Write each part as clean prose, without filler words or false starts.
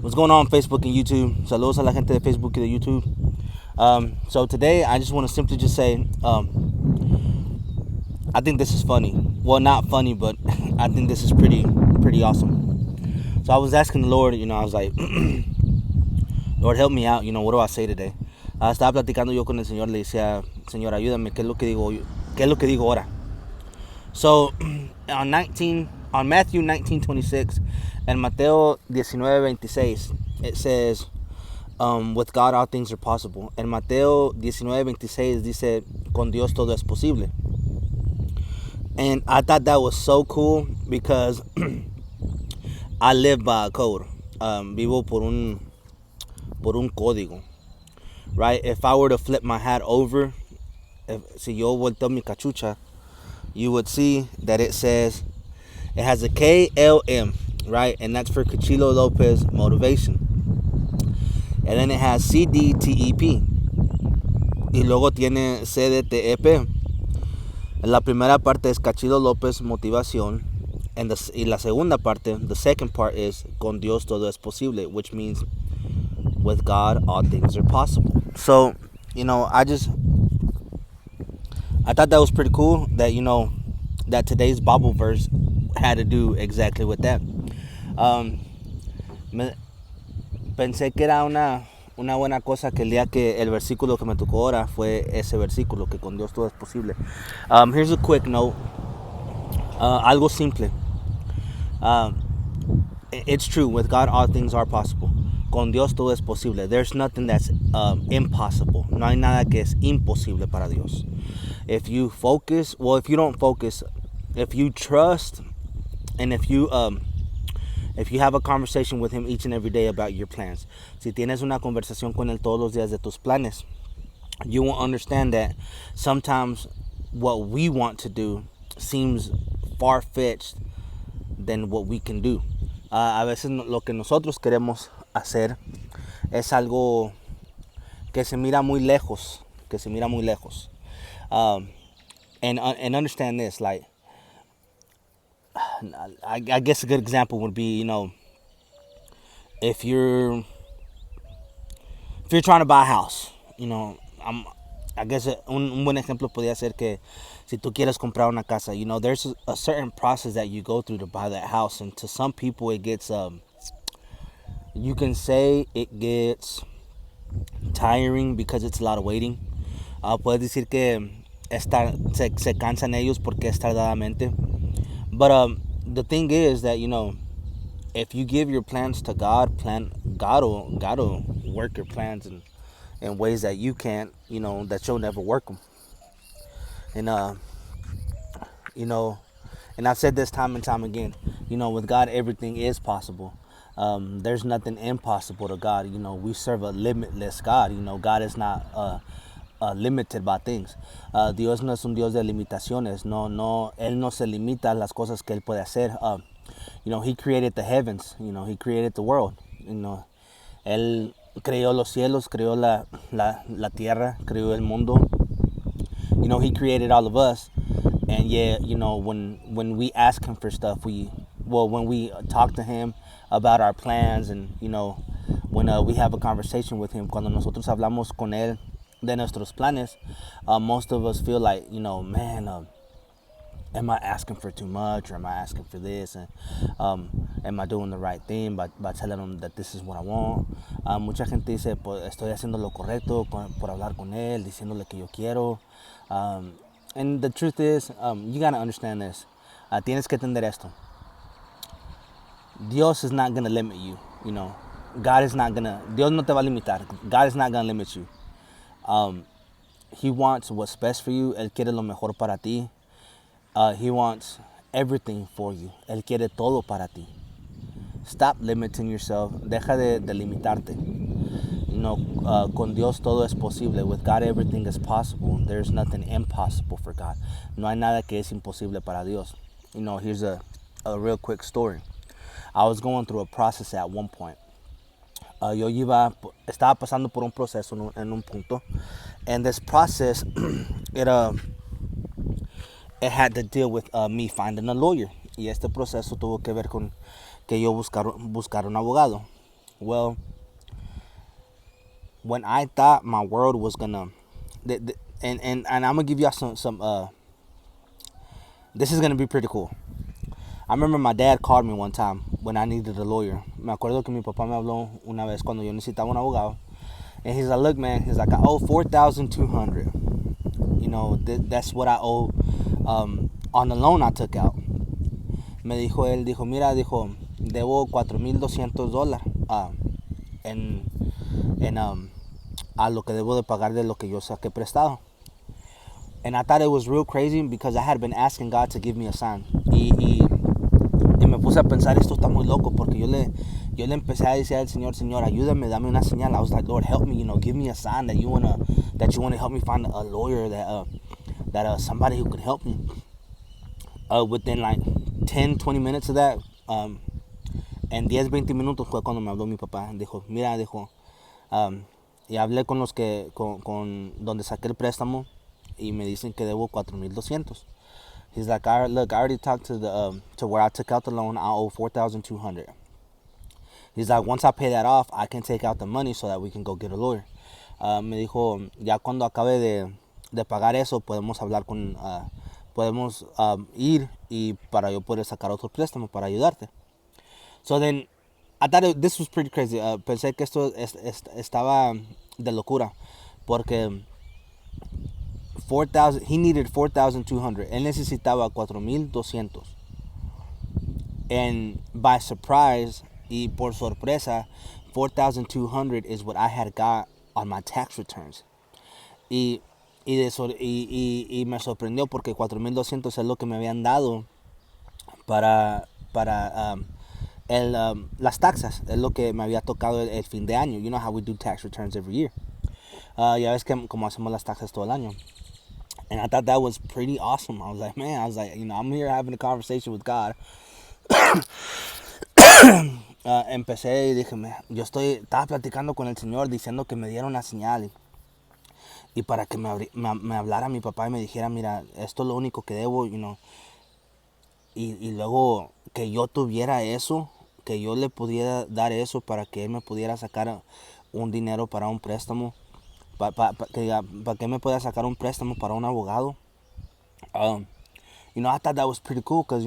What's going on Facebook and YouTube? Saludos a la gente de Facebook y de YouTube. So today I just want to simply just say, I think this is funny. Well, not funny, but I think this is pretty awesome. So I was asking the Lord, I was like, Lord, help me out. What do I say today? Estaba platicando yo con el Señor, le decía, Señor, ayúdame, ¿qué es lo que digo ahora? So on Matthew 19:26 and Mateo 19:26, it says, with God all things are possible. En Mateo 19:26 dice, con Dios todo es posible. And I thought that was so cool because I live by a code. Vivo por un código. Right? If I were to flip my hat over, si yo volteo mi cachucha, you would see that it has a KLM, right? And that's for Cachilo Lopez Motivation. And then it has CDTEP. Y luego tiene CDTEP. La primera parte es Cachilo López Motivación. Y la segunda parte, the second part, is Con Dios todo es posible, which means with God all things are possible. So, I thought that was pretty cool that, that today's Bible verse had to do exactly with that. Pensé que era una buena cosa que el día que el versículo que me tocó ahora fue ese versículo, que con Dios todo es posible. Here's a quick note. Algo simple. It's true, with God all things are possible. Con Dios todo es posible. There's nothing that's impossible. No hay nada que es imposible para Dios. If you don't focus, if you trust, and if you have a conversation with Him each and every day about your plans, si tienes una conversación con Él todos los días de tus planes, you will understand that sometimes what we want to do seems far-fetched than what we can do. A veces lo que nosotros queremos hacer es algo que se mira muy lejos. And understand this, like, I guess a good example would be, if you're trying to buy a house, I guess un buen ejemplo podría ser que si tú quieres comprar una casa, there's a certain process that you go through to buy that house, and to some people it gets, you can say it gets tiring because it's a lot of waiting. Puedes decir que se cansan ellos porque es tardadamente. But the thing is that, if you give your plans to God, God will work your plans in ways that you can't, that you'll never work them. And and I've said this time and time again, with God everything is possible. There's nothing impossible to God. We serve a limitless God. God is not limited by things. Dios no es un Dios de limitaciones. No, Él no se limita a las cosas que Él puede hacer. He created the heavens. He created the world. Él creó los cielos, creó la tierra, creó el mundo. He created all of us. And yeah, when we ask Him for stuff, when we talk to Him about our plans, and when we have a conversation with Him, cuando nosotros hablamos con Él de nuestros planes, most of us feel like, man, am I asking for too much, or am I asking for this, and am I doing the right thing by telling Him that this is what I want? Mucha gente dice, pues estoy haciendo lo correcto por hablar con Él, diciéndole que yo quiero. And the truth is, you gotta understand this. Tienes que entender esto. Dios is not gonna limit you. Dios no te va a limitar. God is not gonna limit you. He wants what's best for you. Él quiere lo mejor para ti. He wants everything for you. Él quiere todo para ti. Stop limiting yourself. Deja de limitarte. Con Dios todo es posible. With God everything is possible. There's nothing impossible for God. No hay nada que es imposible para Dios. Here's a real quick story. I was going through a process at one point. Yo estaba pasando por un proceso en un punto. And this process, it had to deal with me finding a lawyer. Y este proceso tuvo que ver con que yo buscar un abogado. Well, when I thought my world was gonna, and I'm gonna give y'all some this is gonna be pretty cool. I remember my dad called me one time when I needed a lawyer. Me acuerdo que mi papá me habló una vez cuando yo necesitaba un abogado. And he's like, look, man, he's like, I owe 4,200. You know, that's what I owe on the loan I took out. Me dijo él, dijo, mira, dijo, debo $4,200 en a lo que debo de pagar de lo que yo saqué prestado. And I thought it was real crazy because I had been asking God to give me a sign. Y me puse a pensar, esto está muy loco, porque yo le empecé a decir al Señor, Señor, ayúdame, dame una señal. I was like, Lord, help me, give me a sign that you wanna help me find a lawyer, that somebody who could help me. Within like 10-20 minutes of that, en 10-20 minutos fue cuando me habló mi papá. Dijo, mira, dijo, y hablé con los que, con donde saqué el préstamo, y me dicen que debo 4,200. He's like, look, I already talked to where I took out the loan. I owe 4,200. He's like, once I pay that off, I can take out the money so that we can go get a lawyer. Me dijo, ya cuando acabe de pagar eso, podemos hablar podemos ir y para yo poder sacar otro préstamo para ayudarte. So then, I thought this was pretty crazy. Pensé que esto estaba de locura, porque 4,000, he needed 4,200. Él necesitaba 4,200. And by surprise, y por sorpresa, 4,200 is what I had got on my tax returns. Y me sorprendió porque 4,200 es lo que me habían dado para las taxas. Es lo que me había tocado el fin de año. You know how we do tax returns every year. Ya ves que como hacemos las taxas todo el año. And I thought that was pretty awesome. I was like, man, I'm here having a conversation with God. Empecé y dije, estaba platicando con el Señor diciendo que me diera una señal. Y para que me hablara mi papá y me dijera, mira, esto es lo único que debo, y luego que yo tuviera eso, que yo le pudiera dar eso para que él me pudiera sacar un dinero para un préstamo, para que él me pueda sacar un préstamo para un abogado. I thought that was pretty cool because,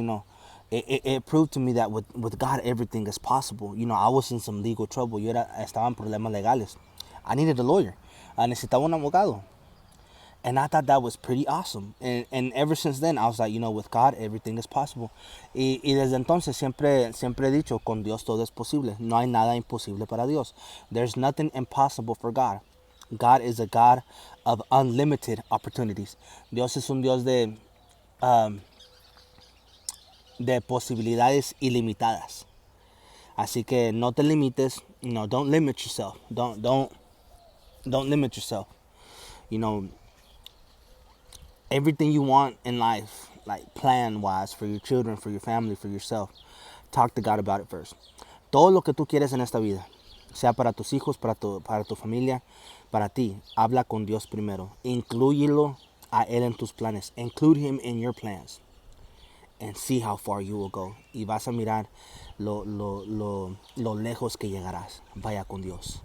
it proved to me that with God everything is possible. I was in some legal trouble. Estaba en problemas legales. I needed a lawyer. Necesitaba un abogado. And I thought that was pretty awesome. And ever since then, I was like, with God, everything is possible. Y desde entonces siempre he dicho, con Dios todo es posible. No hay nada imposible para Dios. There's nothing impossible for God. God is a God of unlimited opportunities. Dios es un Dios de posibilidades ilimitadas. Así que no te limites. Don't limit yourself. Don't limit yourself. Everything you want in life, like plan-wise, for your children, for your family, for yourself, talk to God about it first. Todo lo que tú quieres en esta vida, sea para tus hijos, para tu familia, para ti, habla con Dios primero. Inclúyelo a Él en tus planes. Include Him in your plans. And see how far you will go. Y vas a mirar lo lejos que llegarás. Vaya con Dios.